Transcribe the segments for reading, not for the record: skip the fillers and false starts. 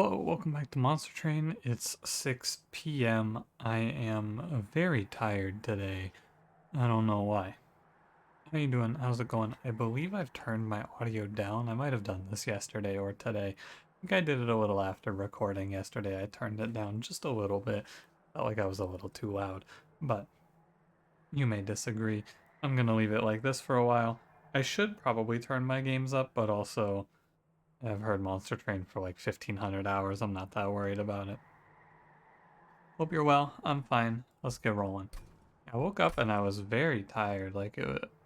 Well, welcome back to Monster Train. It's 6 p.m. I am very tired today. I don't know why. How you doing? How's it going? I believe I've turned my audio down. I might have done this yesterday or today. I think I did it a little after recording yesterday. I turned it down just a little bit. Felt like I was a little too loud, but you may disagree. I'm gonna leave it like this for a while. I should probably turn my games up, but also I've heard Monster Train for like 1,500 hours. I'm not that worried about it. Hope you're well. I'm fine. Let's get rolling. I woke up and I was very tired.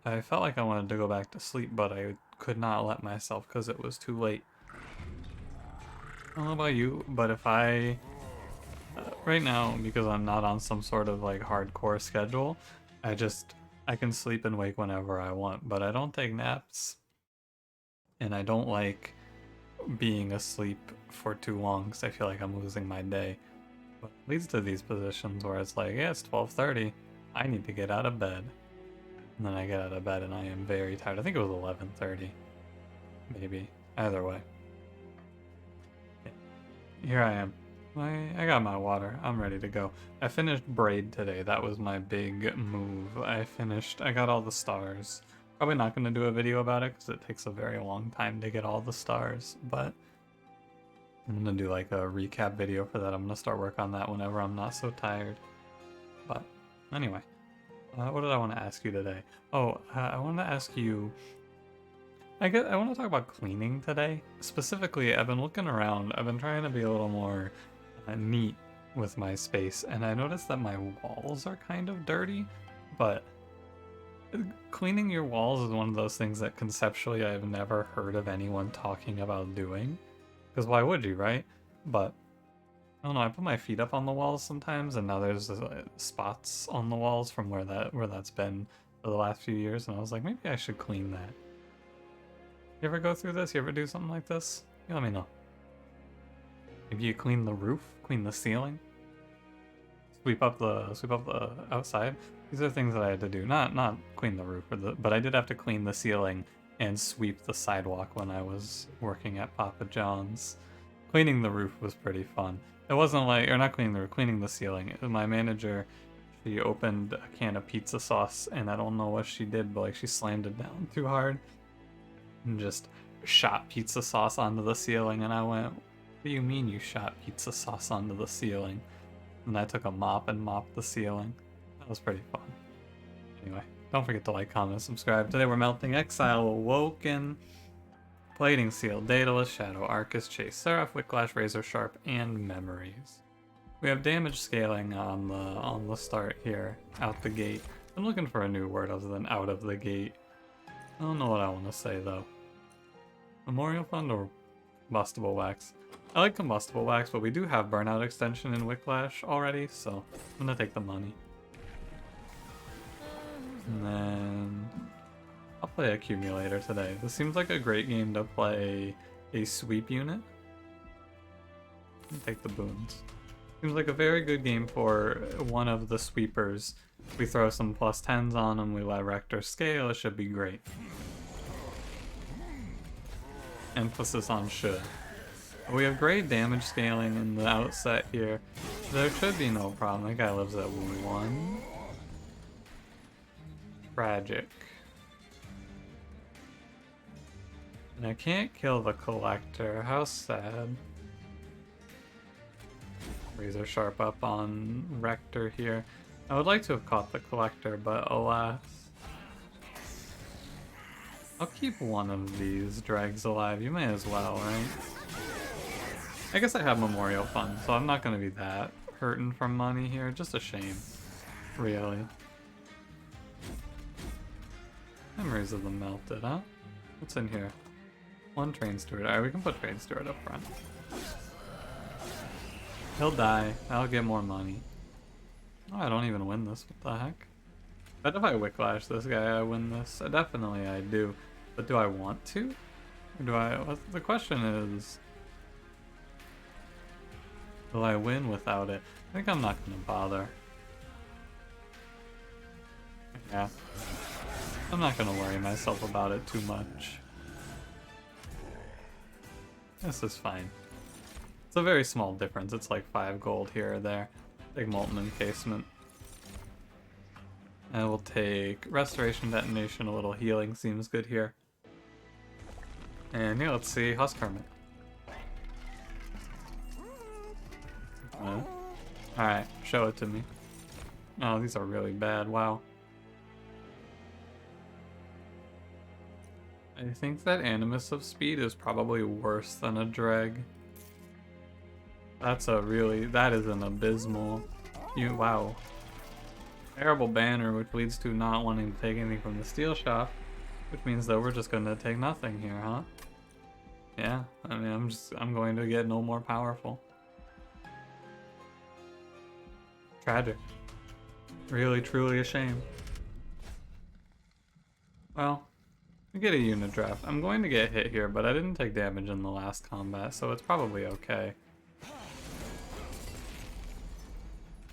I felt like I wanted to go back to sleep, but I could not let myself because it was too late. I don't know about you, but if right now, because I'm not on some sort of like hardcore schedule, I can sleep and wake whenever I want, but I don't take naps, and I don't like being asleep for too long because I feel like I'm losing my day. But it leads to these positions where it's like, yeah, it's 12:30. I need to get out of bed. And then I get out of bed and I am very tired. I think it was 11:30. Maybe. Either way. Yeah. Here I am. I got my water. I'm ready to go. I finished Braid today. That was my big move. I got all the stars. Probably not going to do a video about it because it takes a very long time to get all the stars, but I'm going to do like a recap video for that. I'm going to start work on that whenever I'm not so tired. But anyway, what did I want to ask you today? Oh, I want to ask you, I want to talk about cleaning today. Specifically, I've been looking around. I've been trying to be a little more neat with my space, and I noticed that my walls are kind of dirty, but cleaning your walls is one of those things that conceptually I've never heard of anyone talking about doing. Because why would you, right? But I don't know. I put my feet up on the walls sometimes, and now there's spots on the walls from where that's been for the last few years, and I was like, maybe I should clean that. You ever go through this? You ever do something like this? You let me know. Maybe you clean the roof, clean the ceiling, sweep up the outside. These are things that I had to do. Not clean the roof, but I did have to clean the ceiling and sweep the sidewalk when I was working at Papa John's. Cleaning the roof was pretty fun. It wasn't like, or not cleaning the roof, cleaning the ceiling. My manager, she opened a can of pizza sauce, and I don't know what she did, but like she slammed it down too hard and just shot pizza sauce onto the ceiling, and I went, what do you mean you shot pizza sauce onto the ceiling? And I took a mop and mopped the ceiling. That was pretty fun. Anyway, don't forget to like, comment, subscribe. Today we're melting Exile, Awoken, Plating Seal, Daedalus, Shadow, Arcus, Chase, Seraph, Whiplash, Razor Sharp, and Memories. We have damage scaling on the start here, out the gate. I'm looking for a new word other than out of the gate. I don't know what I want to say though. Memorial Fund or Combustible Wax? I like Combustible Wax, but we do have Burnout Extension in Whiplash already, so I'm gonna take the money. And then I'll play Accumulator today. This seems like a great game to play a sweep unit. I'll take the boons. Seems like a very good game for one of the sweepers. We throw some +10s on them, we let Rector scale, it should be great. Emphasis on should. We have great damage scaling in the outset here. There should be no problem. That guy lives at 1. Tragic. And I can't kill the Collector. How sad. Razor Sharp up on Rector here. I would like to have caught the Collector, but alas. I'll keep one of these dregs alive. You may as well, right? I guess I have Memorial Fund, so I'm not going to be that hurting from money here. Just a shame. Really. Memories of them melted, huh? What's in here? 1 Train Steward. Alright, we can put Train Steward up front. He'll die. I'll get more money. Oh, I don't even win this. What the heck? Bet if I Whiplash this guy, I win this. Definitely I do. But do I want to? Or do I... The question is... Will I win without it? I think I'm not going to bother. Yeah. I'm not going to worry myself about it too much. This is fine. It's a very small difference. It's like 5 gold here or there. Take Molten Encasement. I will take Restoration Detonation, a little healing seems good here. And yeah, let's see Husk Hermit. Alright, show it to me. Oh, these are really bad, wow. I think that Animus of Speed is probably worse than a Dreg. That is an abysmal... wow. Terrible banner, which leads to not wanting to take anything from the steel shop, which means that we're just gonna take nothing here, huh? Yeah, I mean, I'm going to get no more powerful. Tragic. Really, truly a shame. Well, we get a unit draft. I'm going to get hit here, but I didn't take damage in the last combat, so it's probably okay.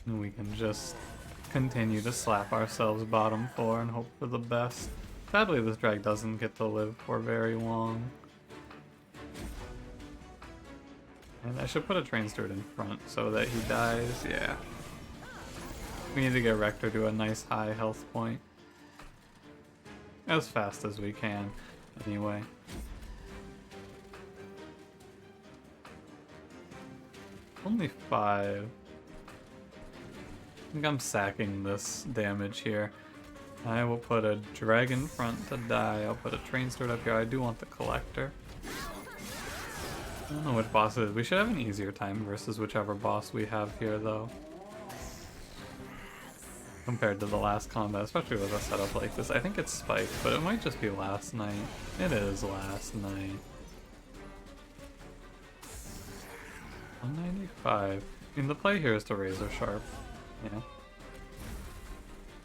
And we can just continue to slap ourselves bottom 4 and hope for the best. Sadly, this drag doesn't get to live for very long. And I should put a train steward in front so that he dies, yeah. We need to get Rector to a nice high health point. As fast as we can, anyway. Only 5. I think I'm sacking this damage here. I will put a dragon front to die. I'll put a train steward up here. I do want the collector. I don't know which boss it is. We should have an easier time versus whichever boss we have here, though. Compared to the last combat, especially with a setup like this. I think it's spiked, but it might just be last night. It is last night. 195. I mean, the play here is to razor sharp. Yeah.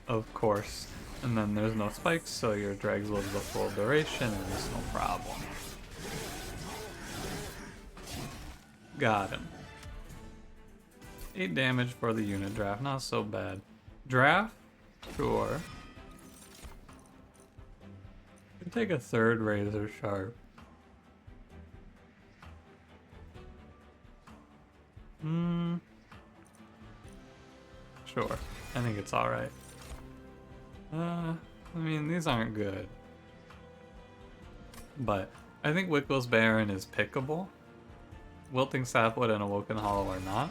Of course. And then there's no spikes, so your drags live the full duration, and there's no problem. Got him. 8 damage for the unit draft, not so bad. Draft? Sure. Could take a 3rd razor sharp. Sure. I think it's alright. I mean, these aren't good. But I think Wickless Baron is pickable. Wilting Sapwood and Awoken Hollow are not.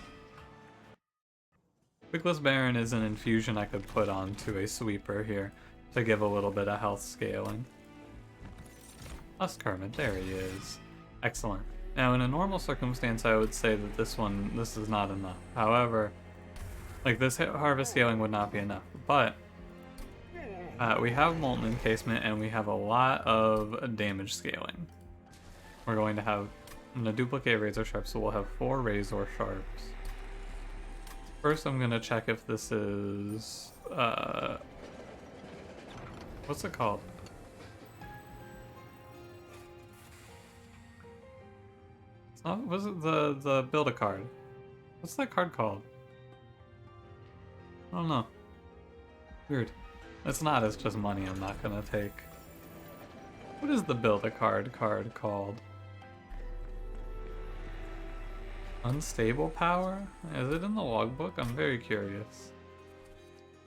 Wickless Baron is an infusion I could put onto a sweeper here to give a little bit of health scaling. Husk Hermit, there he is. Excellent. Now in a normal circumstance I would say that this is not enough. However, like this harvest scaling would not be enough. But we have Molten Encasement and we have a lot of damage scaling. I'm going to duplicate Razor Sharps, so we'll have 4 Razor Sharps. First, I'm gonna check if this is, what's it called? It's not, was it the build a card? What's that card called? I don't know. Weird. It's not, it's just money I'm not gonna take. What is the build a card called? Unstable power? Is it in the logbook? I'm very curious.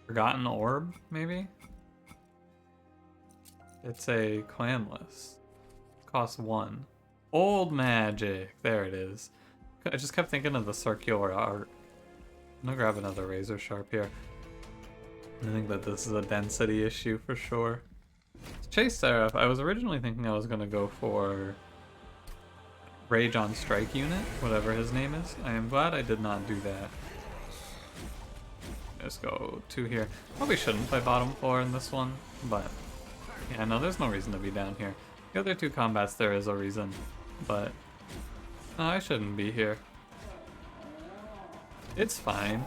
Forgotten Orb, maybe? It's a clan list. Costs 1. Old magic! There it is. I just kept thinking of the circular art. I'm gonna grab another razor sharp here. I think that this is a density issue for sure. Chase Seraph, I was originally thinking I was gonna go for Rage on Strike unit, whatever his name is. I am glad I did not do that. Let's go 2 here. Probably shouldn't play bottom 4 in this one, but yeah, no, there's no reason to be down here. The other 2 combats there is a reason, but no, I shouldn't be here. It's fine.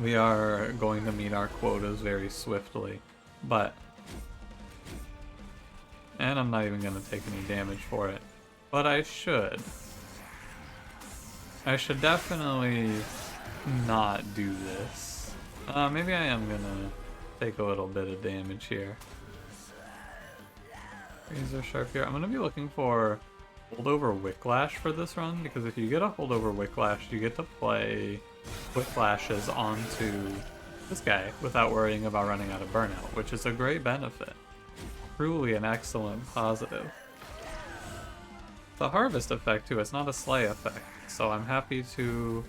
We are going to meet our quotas very swiftly, but... And I'm not even going to take any damage for it. But I should. I should definitely not do this. Maybe I am gonna take a little bit of damage here. Razor Sharp here. I'm gonna be looking for holdover Wicklash for this run, because if you get a holdover Wicklash, you get to play Wicklashes onto this guy without worrying about running out of burnout, which is a great benefit. Truly an excellent positive. The harvest effect too, it's not a slay effect, so I'm happy to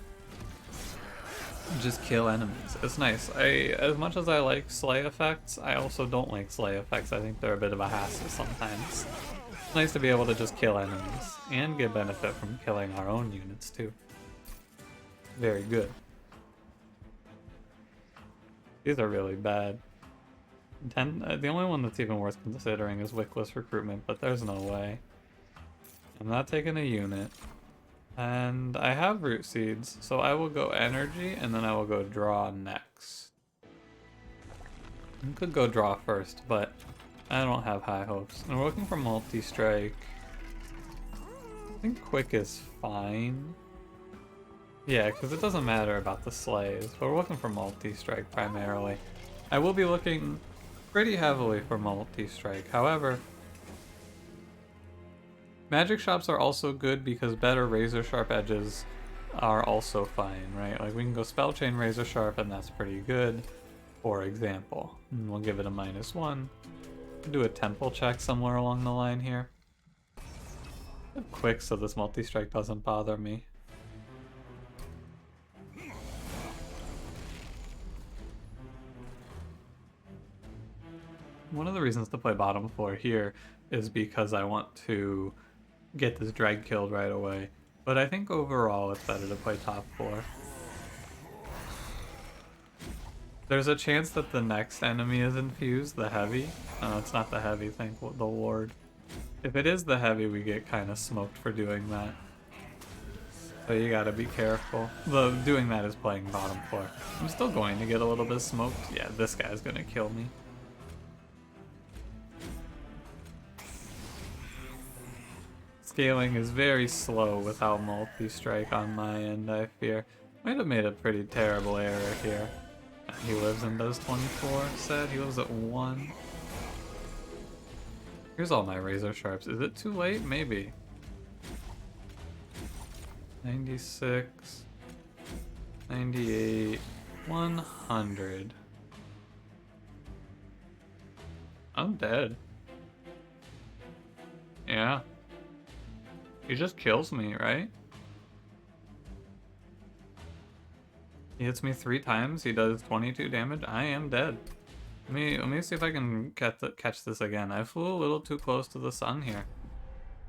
just kill enemies. It's nice. As much as I like slay effects, I also don't like slay effects. I think they're a bit of a hassle sometimes. It's nice to be able to just kill enemies and get benefit from killing our own units too. Very good. These are really bad. The only one that's even worth considering is Wickless Recruitment, but there's no way. I'm not taking a unit. And I have Root Seeds, so I will go Energy, and then I will go Draw next. I could go Draw first, but I don't have high hopes. And we're looking for Multi-Strike. I think Quick is fine. Yeah, because it doesn't matter about the slays, but we're looking for Multi-Strike primarily. I will be looking pretty heavily for Multi-Strike, however, magic shops are also good because better razor sharp edges are also fine, right? Like we can go spell chain razor sharp and that's pretty good, for example. And we'll give it a -1. Do a temple check somewhere along the line here. Quick so this multi-strike doesn't bother me. One of the reasons to play bottom floor here is because I want to get this drag killed right away. But I think overall it's better to play top floor. There's a chance that the next enemy is infused, the heavy. No, it's not the heavy, thank the Lord. If it is the heavy, we get kind of smoked for doing that. So you gotta be careful. Doing that is playing bottom floor. I'm still going to get a little bit smoked. Yeah, this guy's gonna kill me. Scaling is very slow without multi-strike on my end, I fear. Might have made a pretty terrible error here. He lives and does 24, said. He lives at 1. Here's all my razor sharps. Is it too late? Maybe. 96, 98, 100. I'm dead. Yeah. He just kills me, right? He hits me 3 times, he does 22 damage, I am dead. Let me see if I can catch this again. I flew a little too close to the sun here.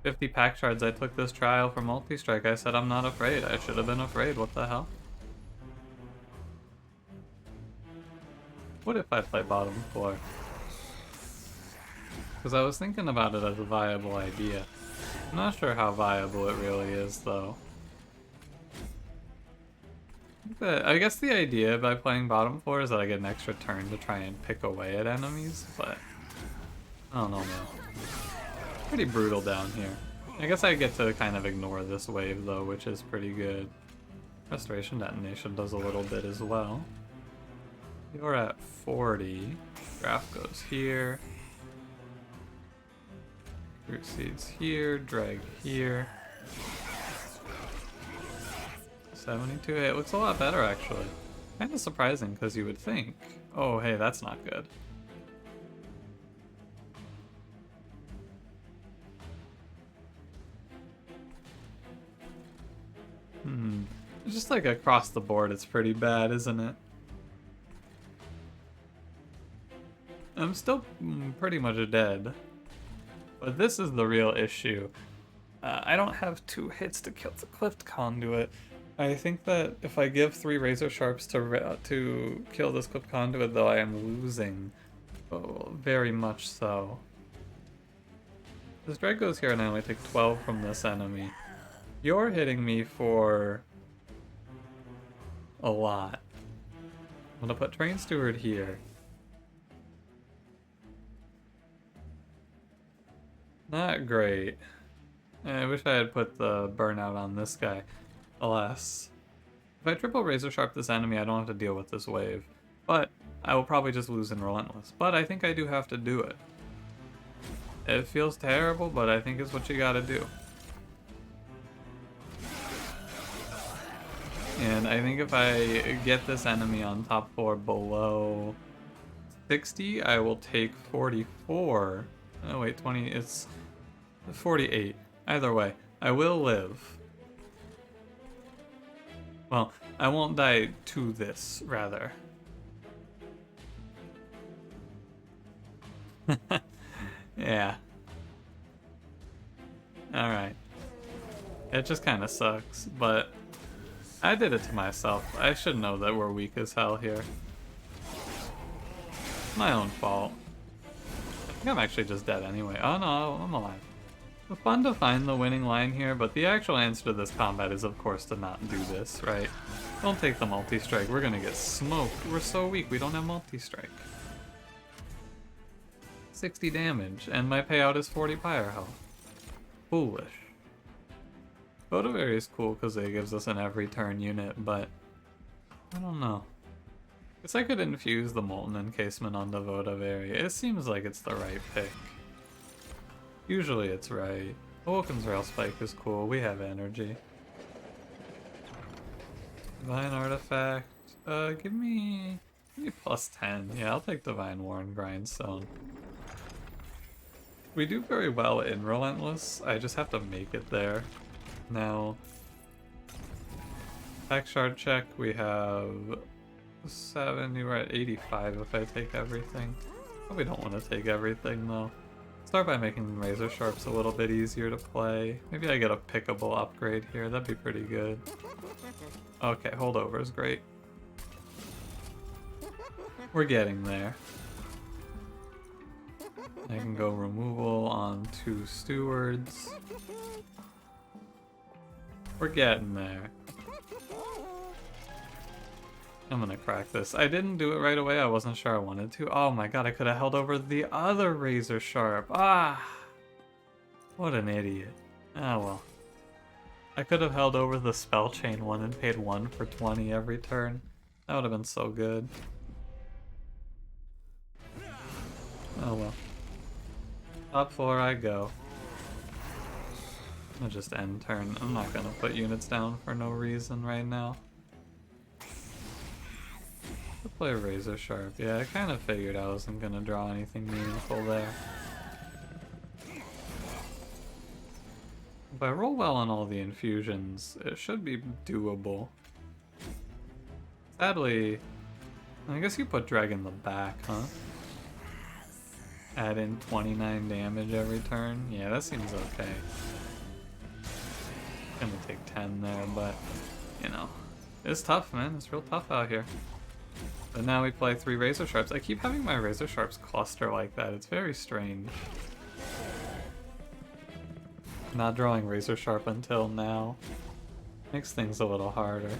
50 pack shards, I took this trial for multi-strike. I said I'm not afraid. I should have been afraid, what the hell? What if I play bottom floor? Because I was thinking about it as a viable idea. I'm not sure how viable it really is, though. I guess the idea by playing bottom floor is that I get an extra turn to try and pick away at enemies, but I don't know, man. Pretty brutal down here. I guess I get to kind of ignore this wave, though, which is pretty good. Restoration Detonation does a little bit as well. You're at 40. Draft goes here. Root Seeds here, drag here. 72, hey, it looks a lot better actually. Kind of surprising because you would think, oh hey, that's not good. Just like across the board it's pretty bad, isn't it? I'm still pretty much dead. But this is the real issue. I don't have 2 hits to kill the Clipped Conduit. I think that if I give 3 Razor Sharps to kill this Clipped Conduit, though, I am losing. Oh, very much so. This drag goes here and I only take 12 from this enemy. You're hitting me for a lot. I'm gonna put Train Steward here. Not great. I wish I had put the burnout on this guy. Alas. If I triple Razor Sharp this enemy, I don't have to deal with this wave. But I will probably just lose in Relentless. But I think I do have to do it. It feels terrible, but I think it's what you gotta do. And I think if I get this enemy on top 4 below 60, I will take 44. Oh wait, 20, it's 48. Either way, I will live. Well, I won't die to this, rather. Yeah. Alright. It just kind of sucks, but I did it to myself. I should know that we're weak as hell here. My own fault. I think I'm actually just dead anyway. Oh no, I'm alive. It's fun to find the winning line here, but the actual answer to this combat is of course to not do this, right? Don't take the multi-strike, we're gonna get smoked. We're so weak, we don't have multi-strike. 60 damage, and my payout is 40 pyre health. Foolish. Votivary is cool because it gives us an every turn unit, but I don't know. Guess I could infuse the Molten Encasement on the Votivary. It seems like it's the right pick. Usually it's right. Awoken's Rail Spike is cool, we have energy. Divine Artifact. Give me plus 10. Yeah, I'll take Divine Warren Grindstone. We do very well in Relentless, I just have to make it there. Now, Pack Shard check, we have 70, we're at 85 if I take everything. Probably don't want to take everything though. Start by making Razor Sharps a little bit easier to play. Maybe I get a pickable upgrade here, that'd be pretty good. Okay, Holdover is great. We're getting there. I can go removal on 2 stewards. We're getting there. I'm gonna crack this. I didn't do it right away, I wasn't sure I wanted to. Oh my god, I could have held over the other Razor Sharp. Ah! What an idiot. Ah well. I could have held over the Spell Chain one and paid 1 for 20 every turn. That would have been so good. Oh well. Top 4 I go. I'll just end turn. I'm not gonna put units down for no reason right now. I'll play Razor Sharp. Yeah, I kind of figured I wasn't gonna draw anything meaningful there. If I roll well on all the infusions, it should be doable. Sadly, I guess you put Dreg in the back, huh? Add in 29 damage every turn? Yeah, that seems okay. Gonna take 10 there, but, you know. It's tough, man. It's real tough out here. But now we play 3 Razor Sharps. I keep having my Razor Sharps cluster like that. It's very strange. Not drawing Razor Sharp until now. Makes things a little harder.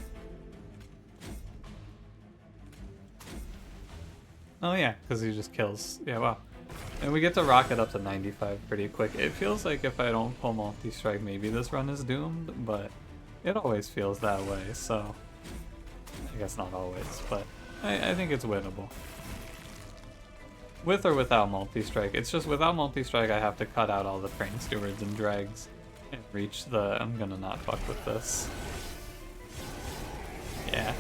Oh yeah, because he just kills. Yeah, wow. And we get to rocket up to 95 pretty quick. It feels like if I don't pull multi-strike, maybe this run is doomed, but it always feels that way, so... I guess not always, but I think it's winnable. With or without multi-strike. It's just without multi-strike I have to cut out all the Train Stewards and Dregs and reach the... I'm gonna not fuck with this. Yeah.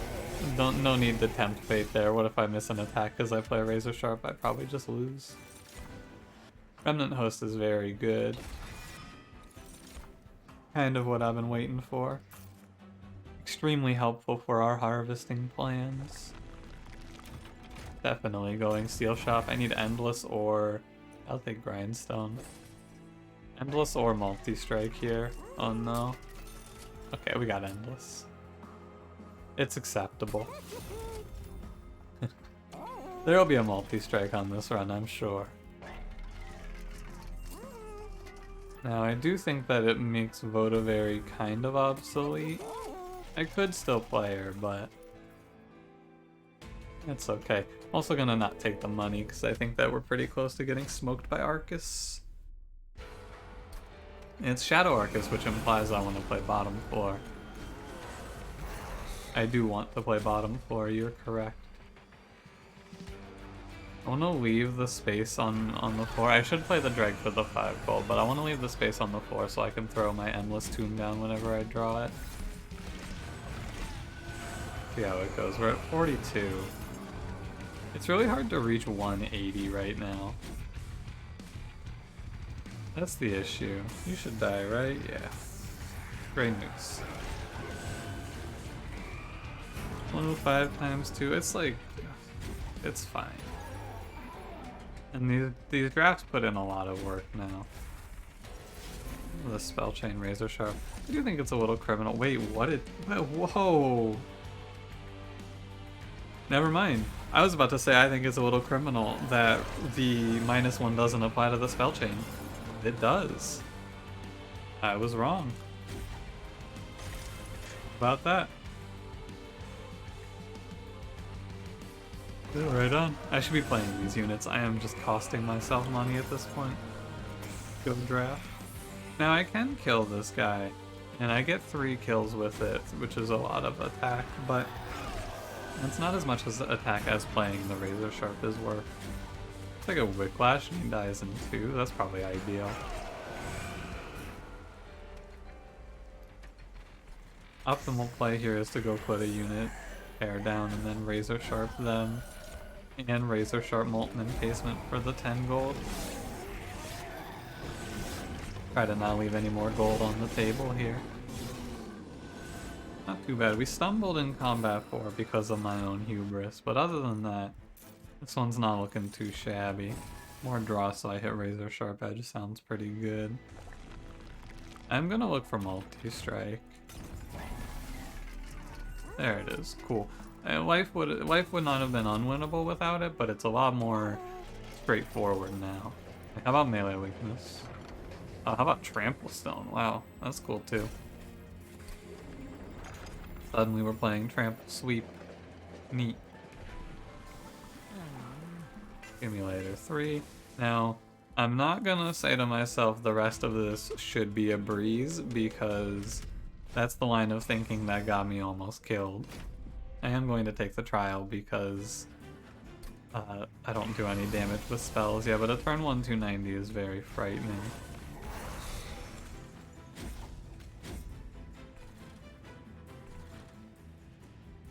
No need to tempt fate there. What if I miss an attack because I play Razor Sharp? I'd probably just lose. Remnant Host is very good. Kind of what I've been waiting for. Extremely helpful for our harvesting plans. Definitely going Steel Shop. I need Endless or... I'll take Grindstone. Endless or Multi-Strike here. Oh no. Okay, we got Endless. It's acceptable. There'll be a multi-strike on this run, I'm sure. Now, I do think that it makes Votivary kind of obsolete. I could still play her, but it's okay. I'm also gonna not take the money, because I think that we're pretty close to getting smoked by Arcus. It's Shadow Arcus, which implies I want to play bottom floor. I do want to play bottom floor, you're correct. I want to leave the space on the floor. I should play the Dreg for the 5 gold, but I want to leave the space on the floor so I can throw my Endless Tomb down whenever I draw it. See how it goes. We're at 42. It's really hard to reach 180 right now. That's the issue. You should die, right? Yeah. Great news. 105 times 2. It's like... it's fine. And these drafts put in a lot of work now. The spell chain razor sharp. I do think it's a little criminal. Wait, what it... whoa! Never mind. I was about to say I think it's a little criminal that the -1 doesn't apply to the spell chain. It does. I was wrong about that. Yeah, right on. I should be playing these units. I am just costing myself money at this point. Go draft. Now I can kill this guy, and I get 3 kills with it, which is a lot of attack, but it's not as much as attack as playing the razor sharp is worth. It's like a whiplash and he dies in 2. That's probably ideal. Optimal play here is to go put a unit pair down and then razor sharp them. And razor sharp molten encasement for the 10 gold. Try to not leave any more gold on the table here. Not too bad. We stumbled in combat 4 because of my own hubris, but other than that, this one's not looking too shabby. More draw so I hit razor sharp edge sounds pretty good. I'm gonna look for multi-strike. There it is. Cool. Life would not have been unwinnable without it, but it's a lot more straightforward now. How about melee weakness? How about trample stone? Wow, that's cool too. Suddenly we're playing trample sweep. Neat. Accumulator 3. Now, I'm not gonna say to myself the rest of this should be a breeze, because that's the line of thinking that got me almost killed. I am going to take the trial because I don't do any damage with spells. Yeah, but a turn 1 290 is very frightening.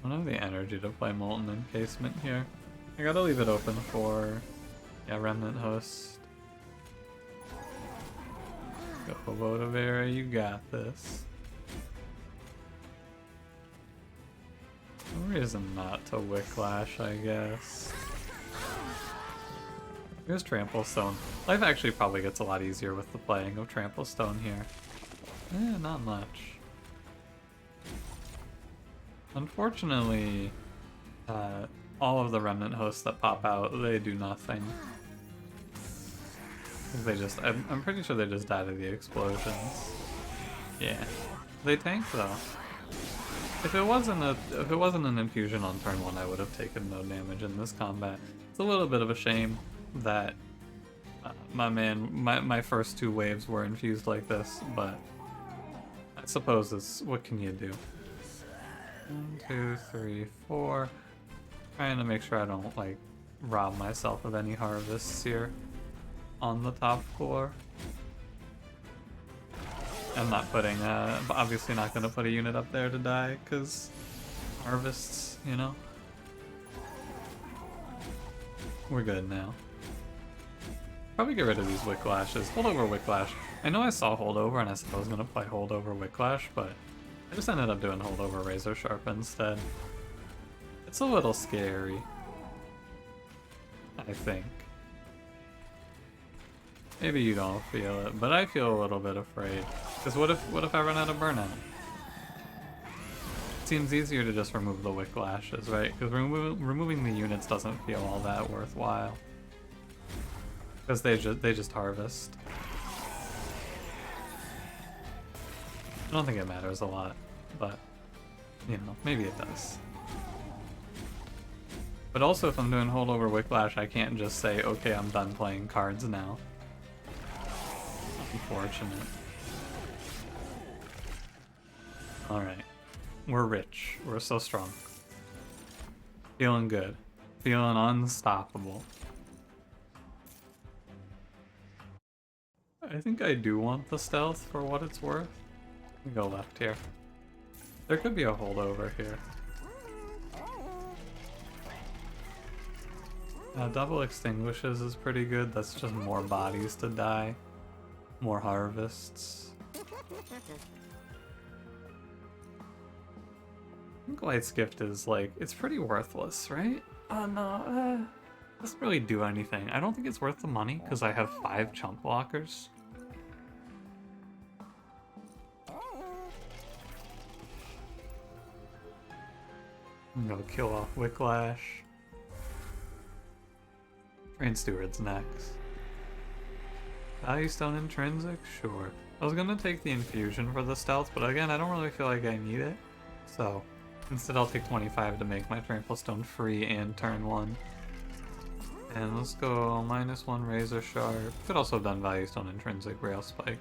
I don't have the energy to play Molten Encasement here. I gotta leave it open for, yeah, Remnant Host. Go Vodavera, you got this. No reason not to Whiplash, I guess. Here's Trample Stone. Life actually probably gets a lot easier with the playing of Trample Stone here. Not much. Unfortunately, all of the Remnant Hosts that pop out, they do nothing. They just, I'm pretty sure they just die to the explosions. Yeah. They tank though. If it wasn't an infusion on turn 1, I would have taken no damage in this combat. It's a little bit of a shame that my first 2 waves were infused like this, but I suppose it's, what can you do? 1, 2, 3, 4. Trying to make sure I don't like rob myself of any harvests here on the top floor. I'm not putting, obviously not going to put a unit up there to die, because harvests, you know? We're good now. Probably get rid of these Whiplashes. Holdover Whiplash. I know I saw Holdover and I said I was going to play Holdover Whiplash, but I just ended up doing Holdover Razor Sharp instead. It's a little scary, I think. Maybe you don't feel it, but I feel a little bit afraid. Because what if I run out of burnout? It seems easier to just remove the Whiplashes, right? Because removing the units doesn't feel all that worthwhile. Because they just harvest. I don't think it matters a lot, but you know, maybe it does. But also, if I'm doing Holdover Whiplash, I can't just say, okay, I'm done playing cards now. Unfortunate. Alright. We're rich. We're so strong. Feeling good. Feeling unstoppable. I think I do want the stealth for what it's worth. Let me go left here. There could be a holdover here. Double extinguishes is pretty good. That's just more bodies to die. More harvests. I think Light's Gift is like, it's pretty worthless, right? Oh no, doesn't really do anything. I don't think it's worth the money because I have 5 chump blockers. I'm gonna kill off Wicklash. Train Steward's next. Value Stone Intrinsic? Sure. I was gonna take the Infusion for the Stealth, but again, I don't really feel like I need it. So, instead I'll take 25 to make my Trample Stone free and turn 1. And let's go -1 Razor Sharp. Could also have done Value Stone Intrinsic Rail Spike.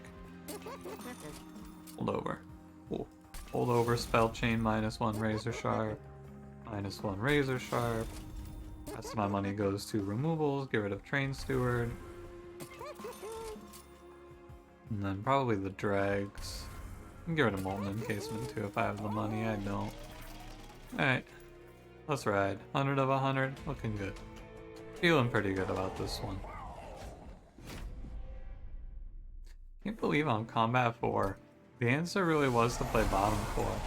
Hold over. Cool. Hold over Spell Chain -1 Razor Sharp. -1 Razor Sharp. Rest of my money goes to removals, get rid of Train Steward. And then probably the Dregs. I can get rid of Molten Encasement too if I have the money, I don't. Alright, let's ride. 100 of 100, looking good. Feeling pretty good about this one. Can't believe on Combat 4, the answer really was to play bottom 4.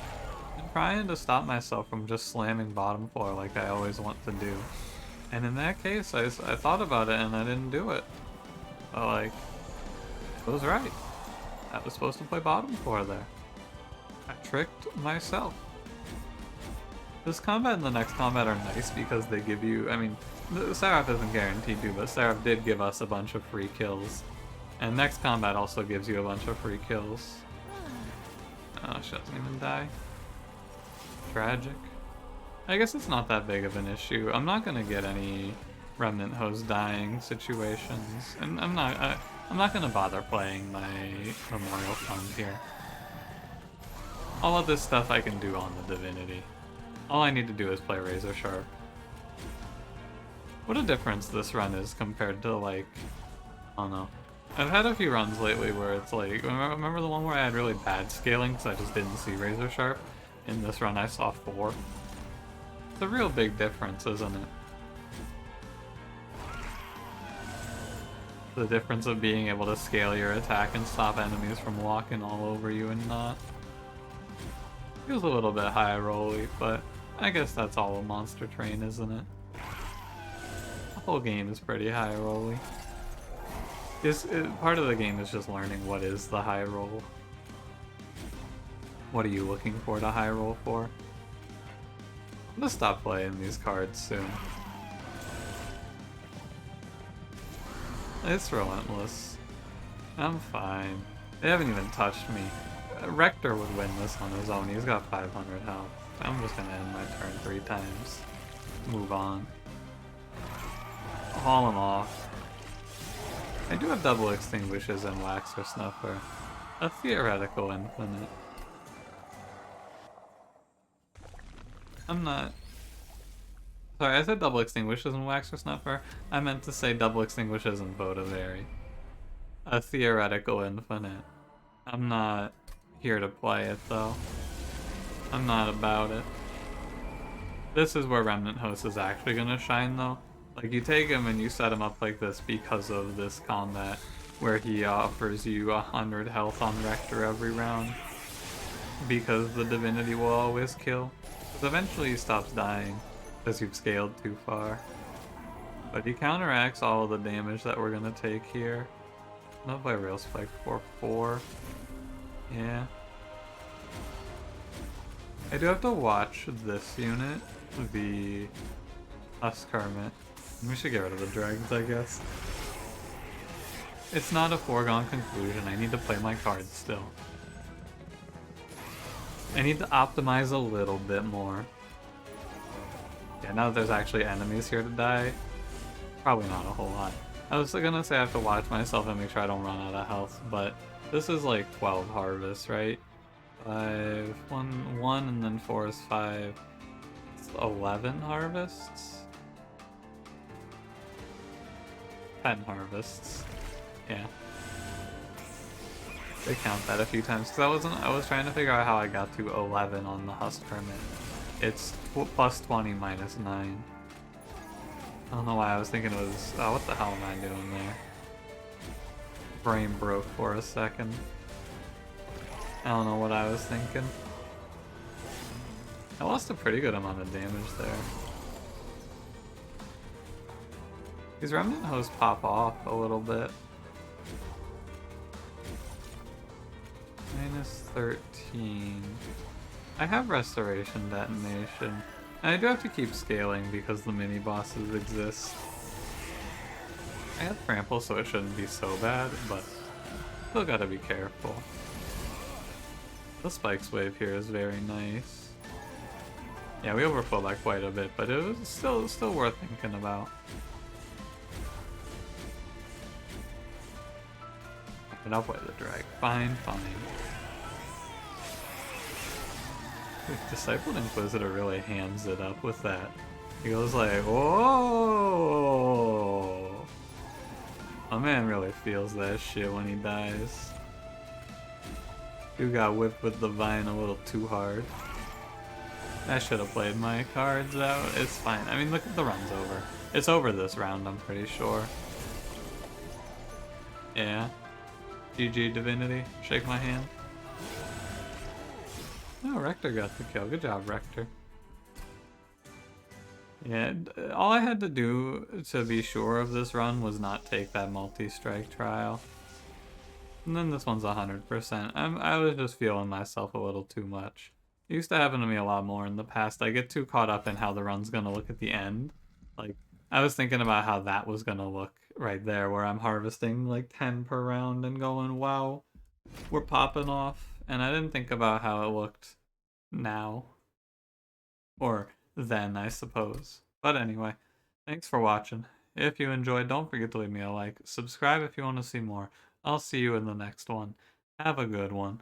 I'm trying to stop myself from just slamming bottom 4 like I always want to do. And in that case, I thought about it and I didn't do it. But like, I was right. I was supposed to play bottom 4 there. I tricked myself. This combat and the next combat are nice because they give you, I mean, Seraph isn't guaranteed to, but Seraph did give us a bunch of free kills. And next combat also gives you a bunch of free kills. Oh, she doesn't even die. Tragic. I guess it's not that big of an issue. I'm not gonna get any Remnant Host dying situations. And I'm not gonna bother playing my Memorial Fund here. All of this stuff I can do on the Divinity. All I need to do is play Razor Sharp. What a difference this run is compared to, like, I don't know. I've had a few runs lately where it's like, remember the one where I had really bad scaling because I just didn't see Razor Sharp? In this run I saw 4. It's a real big difference, isn't it? The difference of being able to scale your attack and stop enemies from walking all over you and not. Feels a little bit high rolly, but I guess that's all a monster train, isn't it? The whole game is pretty high rolly. Part of the game is just learning what is the high roll. What are you looking for to high roll for? I'm gonna stop playing these cards soon. It's relentless. I'm fine. They haven't even touched me. Rector would win this on his own. He's got 500 health. I'm just gonna end my turn 3 times. Move on. Haul him off. I do have double extinguishes and wax or snuffer. A theoretical infinite. I'm not... Sorry, I said double extinguishes and wax or snuffer. I meant to say double extinguishes and Votivary. A theoretical infinite. I'm not here to play it though. I'm not about it. This is where Remnant Host is actually gonna shine though. Like, you take him and you set him up like this because of this combat, where he offers you 100 health on Rector every round. Because the Divinity will always kill. Because eventually he stops dying, because you've scaled too far. But he counteracts all of the damage that we're gonna take here. Not by Rail Spike for 4. Yeah. I do have to watch this unit, the Husk Hermit. We should get rid of the Dregs, I guess. It's not a foregone conclusion. I need to play my cards still. I need to optimize a little bit more. Yeah, now that there's actually enemies here to die, probably not a whole lot. I was gonna say I have to watch myself and make sure I don't run out of health, but this is like 12 harvests, right? 5, 1, and then 4 is 5. It's 11 harvests? 10 harvests. Yeah. They count that a few times, because I was trying to figure out how I got to 11 on the Husk Hermit. It's plus 20 minus 9. I don't know why I was thinking it was... Oh, what the hell am I doing there? Brain broke for a second. I don't know what I was thinking. I lost a pretty good amount of damage there. These remnant hosts pop off a little bit. -13. I have restoration detonation. And I do have to keep scaling because the mini bosses exist. I have trample, so it shouldn't be so bad, but still gotta be careful. The spikes wave here is very nice. Yeah, we overflow by quite a bit, but it was still worth thinking about. Up and up with the drag. Fine. Discipled Inquisitor really hams it up with that. He goes like, whoa! My man really feels that shit when he dies. You got whipped with the vine a little too hard. I should have played my cards out. It's fine. I mean, look at the run's over. It's over this round, I'm pretty sure. Yeah. GG Divinity. Shake my hand. Oh, Rector got the kill. Good job, Rector. Yeah, all I had to do to be sure of this run was not take that multi-strike trial. And then this one's 100%. I was just feeling myself a little too much. It used to happen to me a lot more in the past. I get too caught up in how the run's gonna look at the end. Like, I was thinking about how that was gonna look right there, where I'm harvesting like 10 per round and going, wow, we're popping off. And I didn't think about how it looked now. Or then, I suppose. But anyway, thanks for watching. If you enjoyed, don't forget to leave me a like. Subscribe if you want to see more. I'll see you in the next one. Have a good one.